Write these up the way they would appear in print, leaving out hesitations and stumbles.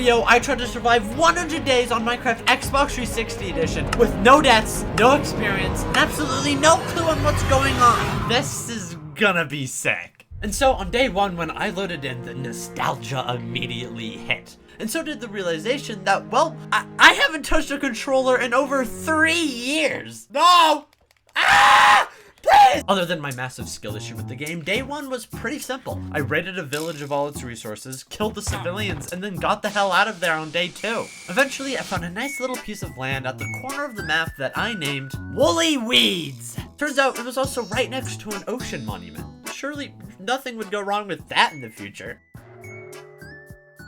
video, I tried to survive 100 days on Minecraft Xbox 360 edition with no deaths, no experience, and absolutely no clue on what's going on. This is gonna be sick. And so on day one, when I loaded in, the nostalgia immediately hit. And so did the realization that, well, I haven't touched a controller in over 3 years. No! Ah! Please! Other than my massive skill issue with the game, day one was pretty simple. I raided a village of all its resources, killed the civilians, and then got the hell out of there on day 2. Eventually, I found a nice little piece of land at the corner of the map that I named Woolly Weeds. Turns out it was also right next to an ocean monument. Surely nothing would go wrong with that in the future.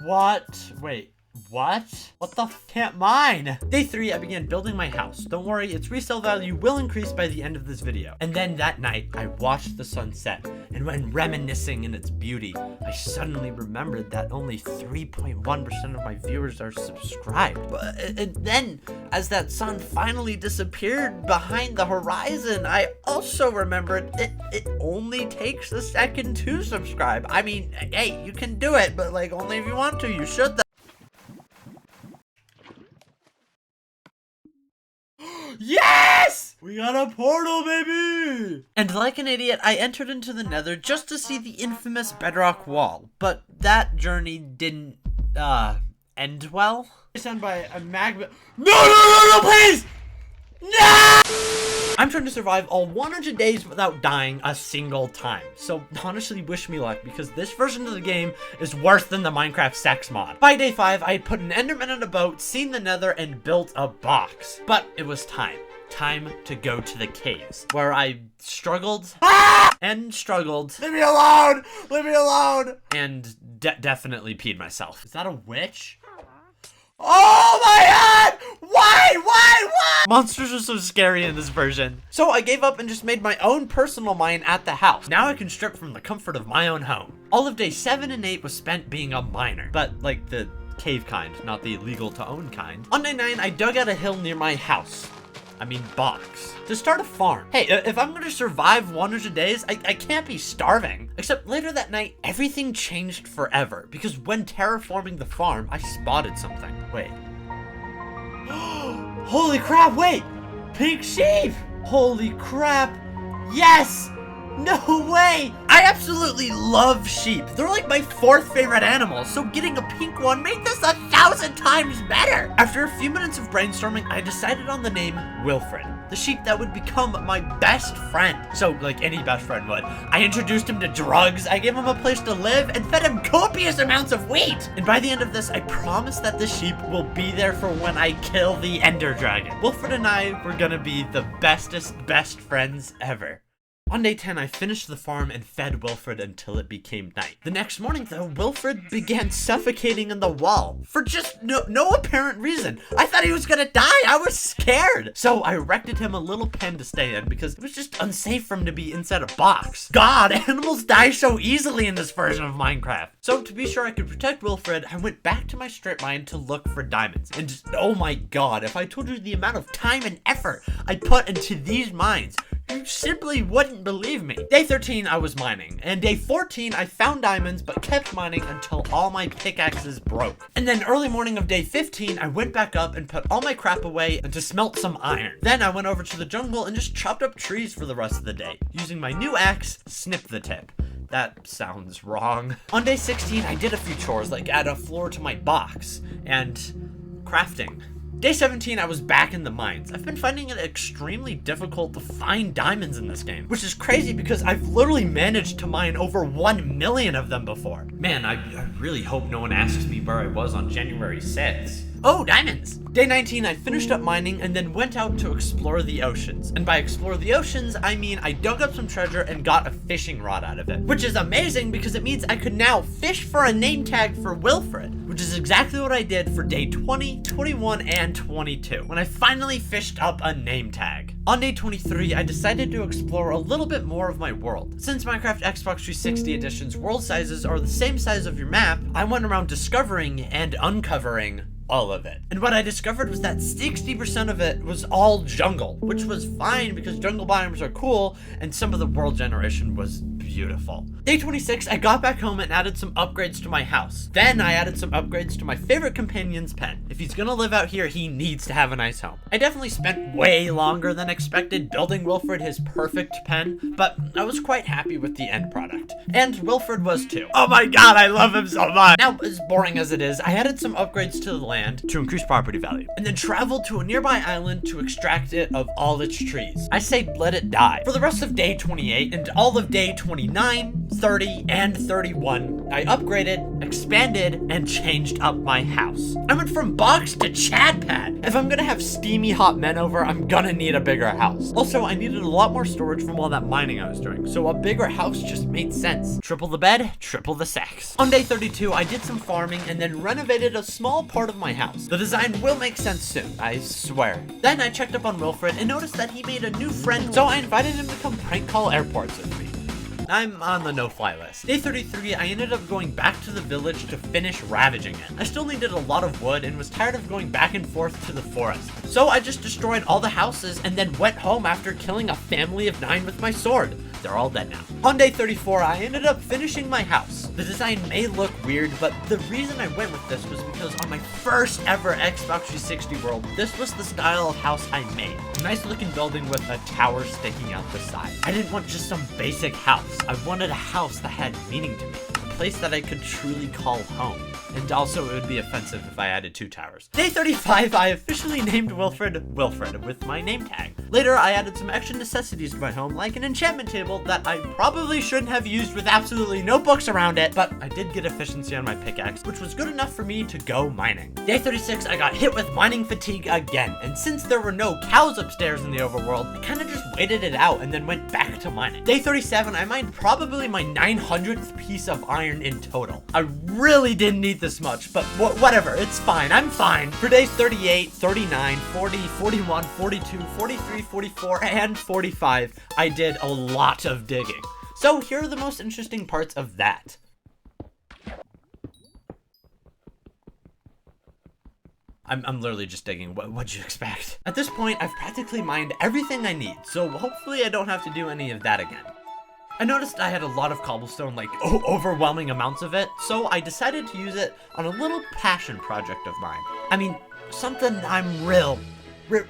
What? Wait. What? What the f can't mine? Day 3, I began building my house. Don't worry, its resale value will increase by the end of this video. And then that night, I watched the sun set, and when reminiscing in its beauty, I suddenly remembered that only 3.1% of my viewers are subscribed. And then, as that sun finally disappeared behind the horizon, I also remembered it only takes a second to subscribe. I mean, hey, you can do it, but like only if you want to. You should. Yes! We got a portal, baby! And like an idiot, I entered into the nether just to see the infamous bedrock wall. But that journey didn't, end well. Sent by a magma— No, please! No! I'm trying to survive all 100 days without dying a single time. So honestly, wish me luck, because this version of the game is worse than the Minecraft sex mod. By day 5, I had put an enderman in a boat, seen the nether, and built a box. But it was time. Time to go to the caves, where I struggled and struggled. Leave me alone! Leave me alone! And definitely peed myself. Is that a witch? Oh my god! Why? Monsters are so scary in this version. So I gave up and just made my own personal mine at the house. Now I can strip from the comfort of my own home. All of day 7 and 8 was spent being a miner, but like the cave kind, not the illegal to own kind. On day 9, I dug out a hill near my house. Box. To start a farm. Hey, if I'm gonna survive 100 days, I can't be starving. Except later that night, everything changed forever. Because when terraforming the farm, I spotted something. Wait. Holy crap, wait! Pink sheep! Holy crap! Yes! No way! I absolutely love sheep. They're like my 4th favorite animal, so getting a pink one made this 1,000 times better. After a few minutes of brainstorming, I decided on the name Wilfred, the sheep that would become my best friend. So, like any best friend would. I introduced him to drugs, I gave him a place to live, and fed him copious amounts of wheat. And by the end of this, I promise that the sheep will be there for when I kill the Ender Dragon. Wilfred and I were gonna be the best friends ever. On day 10, I finished the farm and fed Wilfred until it became night. The next morning, though, Wilfred began suffocating in the wall for just no apparent reason. I thought he was gonna die. I was scared. So I erected him a little pen to stay in because it was just unsafe for him to be inside a box. God, animals die so easily in this version of Minecraft. So to be sure I could protect Wilfred, I went back to my strip mine to look for diamonds. And just, oh my god, if I told you the amount of time and effort I put into these mines, you simply wouldn't believe me. Day 13, I was mining. And day 14, I found diamonds, but kept mining until all my pickaxes broke. And then early morning of day 15, I went back up and put all my crap away and to smelt some iron. Then I went over to the jungle and just chopped up trees for the rest of the day, using my new axe, Snip the Tip. That sounds wrong. On day 16, I did a few chores, like add a floor to my box and crafting. Day 17, I was back in the mines. I've been finding it extremely difficult to find diamonds in this game, which is crazy because I've literally managed to mine over 1 million of them before. Man, I really hope no one asks me where I was on January 6th. Oh, diamonds! Day 19, I finished up mining and then went out to explore the oceans. And by explore the oceans, I mean I dug up some treasure and got a fishing rod out of it. Which is amazing because it means I could now fish for a name tag for Wilfred, which is exactly what I did for day 20, 21, and 22, when I finally fished up a name tag. On day 23, I decided to explore a little bit more of my world. Since Minecraft Xbox 360 Edition's world sizes are the same size of your map, I went around discovering and uncovering all of it. And what I discovered was that 60% of it was all jungle, which was fine because jungle biomes are cool and some of the world generation was beautiful. beautiful. Day 26, I got back home and added some upgrades to my house. Then I added some upgrades to my favorite companion's pen. If he's gonna live out here, he needs to have a nice home. I definitely spent way longer than expected building Wilfred his perfect pen, but I was quite happy with the end product. And Wilfred was too. Oh my god, I love him so much! Now, as boring as it is, I added some upgrades to the land to increase property value, and then traveled to a nearby island to extract it of all its trees. I say let it die. For the rest of day 28 and all of day 29, 30, and 31, I upgraded, expanded, and changed up my house. I went from box to Chad pad. If I'm gonna have steamy hot men over, I'm gonna need a bigger house. Also, I needed a lot more storage from all that mining I was doing, so a bigger house just made sense. Triple the bed, triple the sex. On day 32, I did some farming and then renovated a small part of my house. The design will make sense soon, I swear. Then I checked up on Wilfred and noticed that he made a new friend, so I invited him to come prank call airports with me. I'm on the no-fly list. Day 33, I ended up going back to the village to finish ravaging it. I still needed a lot of wood and was tired of going back and forth to the forest. So I just destroyed all the houses and then went home after killing a family of 9 with my sword. They're all dead now. On day 34, I ended up finishing my house. The design may look weird, but the reason I went with this was because on my first ever Xbox 360 world, this was the style of house I made. A nice looking building with a tower sticking out the side. I didn't want just some basic house. I wanted a house that had meaning to me. A place that I could truly call home. And also, it would be offensive if I added 2 towers. Day 35, I officially named Wilfred Wilfred with my name tag. Later, I added some extra necessities to my home, like an enchantment table that I probably shouldn't have used with absolutely no books around it, but I did get efficiency on my pickaxe, which was good enough for me to go mining. Day 36, I got hit with mining fatigue again, and since there were no cows upstairs in the overworld, I kind of just waited it out and then went back to mining. Day 37, I mined probably my 900th piece of iron in total. I really didn't need this much, but whatever, it's fine, I'm fine. For days 38, 39, 40, 41, 42, 43, 44, and 45, I did a lot of digging. So here are the most interesting parts of that. I'm literally just digging. What'd you expect? At this point, I've practically mined everything I need, so hopefully I don't have to do any of that again. I noticed I had a lot of cobblestone, like overwhelming amounts of it, so I decided to use it on a little passion project of mine. I mean, something I'm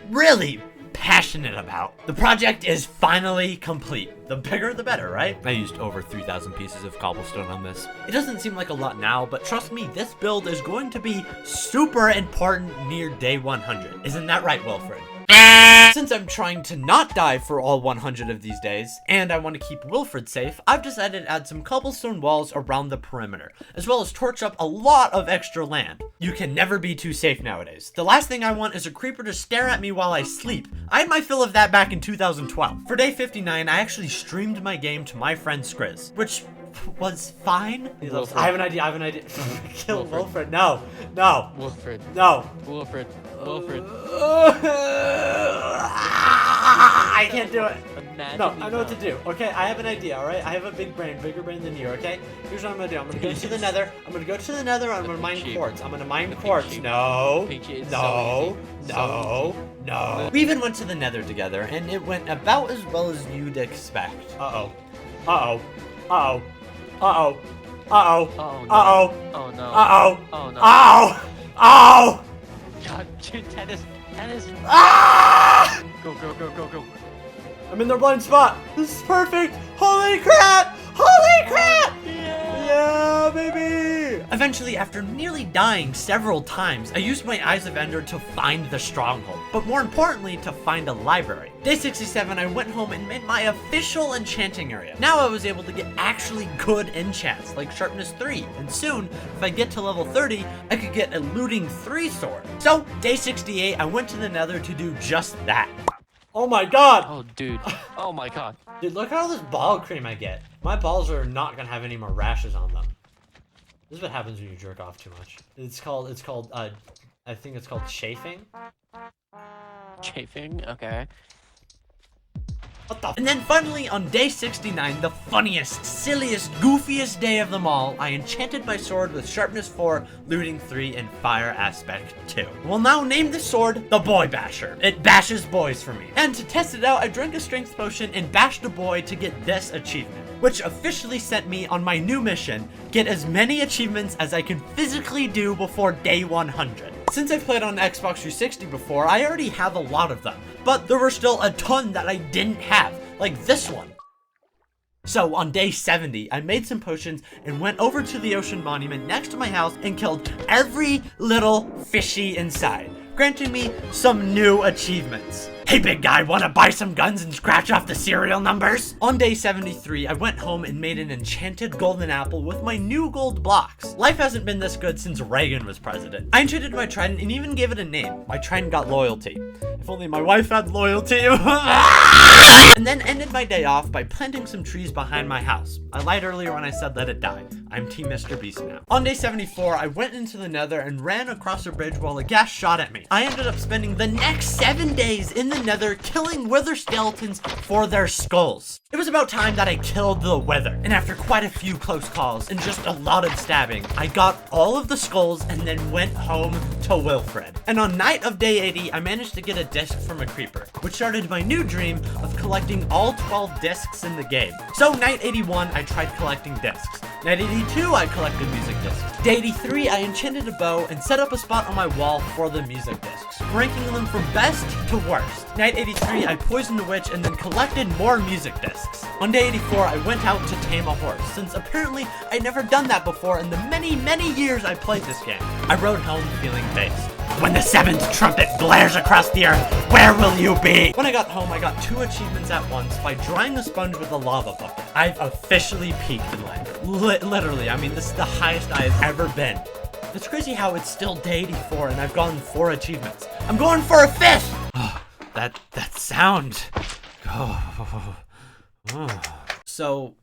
really passionate about. The project is finally complete. The bigger the better, right? I used over 3,000 pieces of cobblestone on this. It doesn't seem like a lot now, but trust me, this build is going to be super important near day 100. Isn't that right, Wilfred? Since I'm trying to not die for all 100 of these days, and I want to keep Wilfred safe, I've decided to add some cobblestone walls around the perimeter, as well as torch up a lot of extra land. You can never be too safe nowadays. The last thing I want is a creeper to stare at me while I sleep. I had my fill of that back in 2012. For day 59, I actually streamed my game to my friend Skriz, which was fine. I have an idea, Kill Wilfred. No. Wilfred. No. Wilfred. I can't do it. Imagine No, I know what to do. Okay, I have an idea, alright? I have a big brain, bigger brain than you, okay? Here's what I'm gonna do. I'm gonna go to the nether. I'm gonna mine quartz. I'm gonna mine quartz. No. No. We even went to the nether together, and it went about as well as you'd expect. Oh no. Oh! God, dude, tennis. Ah! Go. I'm in their blind spot. This is perfect. Holy crap! Yeah, baby! Eventually, after nearly dying several times, I used my Eyes of Ender to find the stronghold, but more importantly, to find a library. Day 67, I went home and made my official enchanting area. Now I was able to get actually good enchants, like Sharpness 3, and soon, if I get to level 30, I could get a Looting 3 sword. So, day 68, I went to the nether to do just that. Oh my god! Oh, dude. Oh my god. Dude, look at all this ball cream I get. My balls are not gonna have any more rashes on them. This is what happens when you jerk off too much. It's called, I think it's called chafing. Chafing? Okay. What the? And then finally, on day 69, the funniest, silliest, goofiest day of them all, I enchanted my sword with Sharpness 4, Looting 3, and Fire Aspect 2. We'll now name this sword the Boy Basher. It bashes boys for me. And to test it out, I drank a strength potion and bashed a boy to get this achievement. which officially sent me on my new mission, get as many achievements as I can physically do before day 100. Since I've played on Xbox 360 before, I already have a lot of them, but there were still a ton that I didn't have, like this one. So on day 70, I made some potions and went over to the ocean monument next to my house and killed every little fishy inside, granting me some new achievements. Hey big guy, wanna buy some guns and scratch off the serial numbers? On day 73, I went home and made an enchanted golden apple with my new gold blocks. Life hasn't been this good since Reagan was president. I enchanted my trident and even gave it a name. My trident got loyalty. If only my wife had loyalty. And then ended my day off by planting some trees behind my house. I lied earlier when I said let it die. I'm Team Mr. Beast now. On day 74, I went into the nether and ran across a bridge while a ghast shot at me. I ended up spending the next 7 days in the nether killing wither skeletons for their skulls. It was about time that I killed the wither, and after quite a few close calls and just a lot of stabbing, I got all of the skulls and then went home to Wilfred. And on night of day 80, I managed to get a disc from a creeper, which started my new dream of collecting all 12 discs in the game. So night 81, I tried collecting discs. Night 82, I collected music discs. Day 83, I enchanted a bow and set up a spot on my wall for the music discs, ranking them from best to worst. Night 83, I poisoned a witch and then collected more music discs. On day 84, I went out to tame a horse, since apparently I'd never done that before in the many years I played this game. I rode home feeling based. When the 7th trumpet blares across the earth, where will you be? When I got home, I got 2 achievements at once by drying a sponge with a lava bucket. I've officially peaked in life. Literally, I mean, this is the highest I have ever been. It's crazy how it's still day 84 and I've gotten 4 achievements. I'm going for a 5th! that sound. So,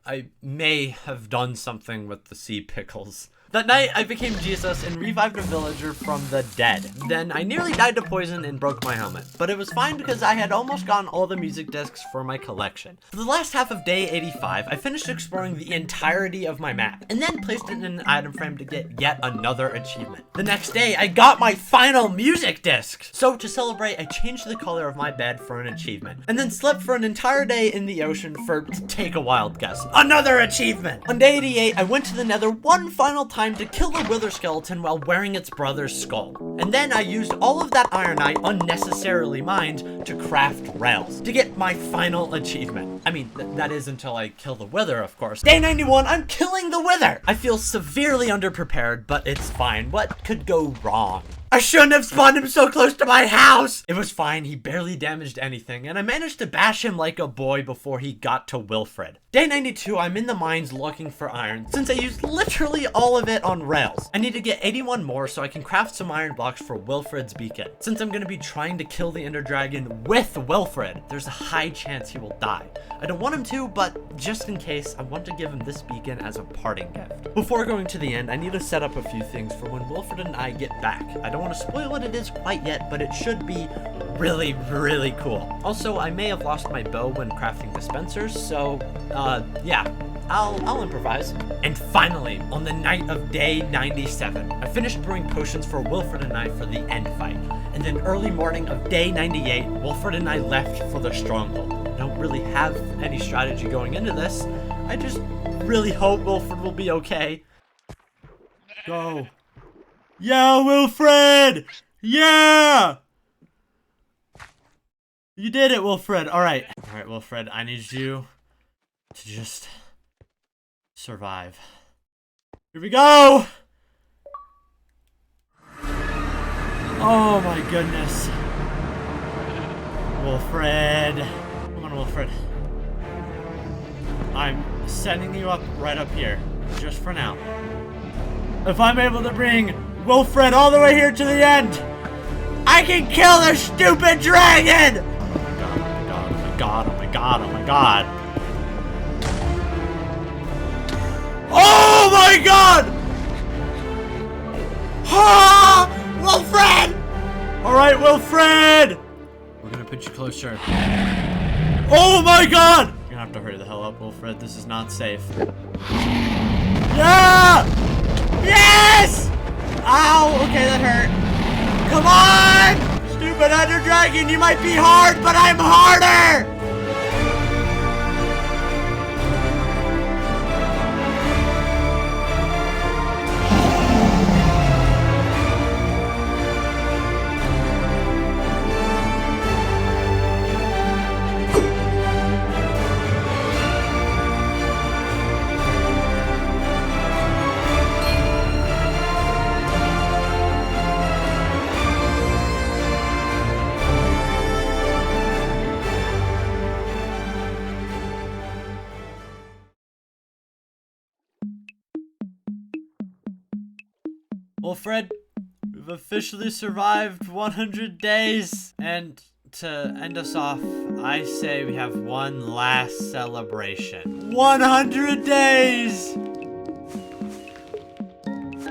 I may have done something with the sea pickles. That night, I became Jesus and revived a villager from the dead. Then I nearly died to poison and broke my helmet, but it was fine because I had almost gotten all the music discs for my collection. For the last half of day 85, I finished exploring the entirety of my map, and then placed it in an item frame to get yet another achievement. The next day, I got my final music disc! So to celebrate, I changed the color of my bed for an achievement, and then slept for an entire day in the ocean for, take a wild guess, another achievement! On day 88, I went to the nether one final time to kill the wither skeleton while wearing its brother's skull. And then I used all of that ironite unnecessarily mined to craft rails to get my final achievement. I mean, that is until I kill the wither, of course. Day 91, I'm killing the wither! I feel severely underprepared, but it's fine. What could go wrong? I shouldn't have spawned him so close to my house! It was fine, he barely damaged anything, and I managed to bash him like a boy before he got to Wilfred. Day 92, I'm in the mines looking for iron, since I used literally all of it on rails. I need to get 81 more so I can craft some iron blocks for Wilfred's beacon. Since I'm gonna be trying to kill the Ender Dragon with Wilfred, there's a high chance he will die. I don't want him to, but just in case, I want to give him this beacon as a parting gift. Before going to the end, I need to set up a few things for when Wilfred and I get back. I don't want to spoil what it is quite yet, but it should be really cool. Also, I may have lost my bow when crafting dispensers, so yeah, I'll improvise. And finally, on the night of day 97, I finished brewing potions for Wilfred and I for the end fight. And then early morning of day 98, Wilfred and I left for the stronghold. I don't really have any strategy going into this. I just really hope Wilfred will be okay. Go. Yeah, Wilfred! Yeah! You did it, Wilfred. Alright. Alright, Wilfred, I need you to just survive. Here we go! Oh my goodness. Wilfred. Come on, Wilfred. I'm setting you up right up here, just for now. If I'm able to bring Wilfred all the way here to the end, I can kill the stupid dragon! Oh my god, oh my god, oh my god, oh my god! Oh my god! Ah! Wilfred! Alright, Wilfred! We're gonna put you closer. Oh my god! You're gonna have to hurry the hell up, Wilfred. This is not safe. Yeah! Yes! Ow! Okay, that hurt. Come on! Stupid Ender Dragon, you might be hard, but I'm harder! Wilfred, we've officially survived 100 days. And to end us off, I say we have one last celebration. 100 days!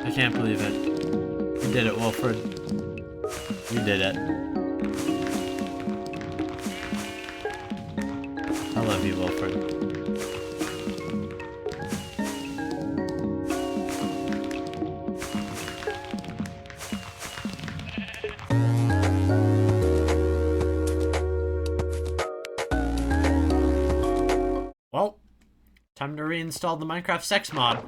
I can't believe it. You did it, Wilfred. You did it. I love you, Wilfred. Well, time to reinstall the Minecraft sex mod.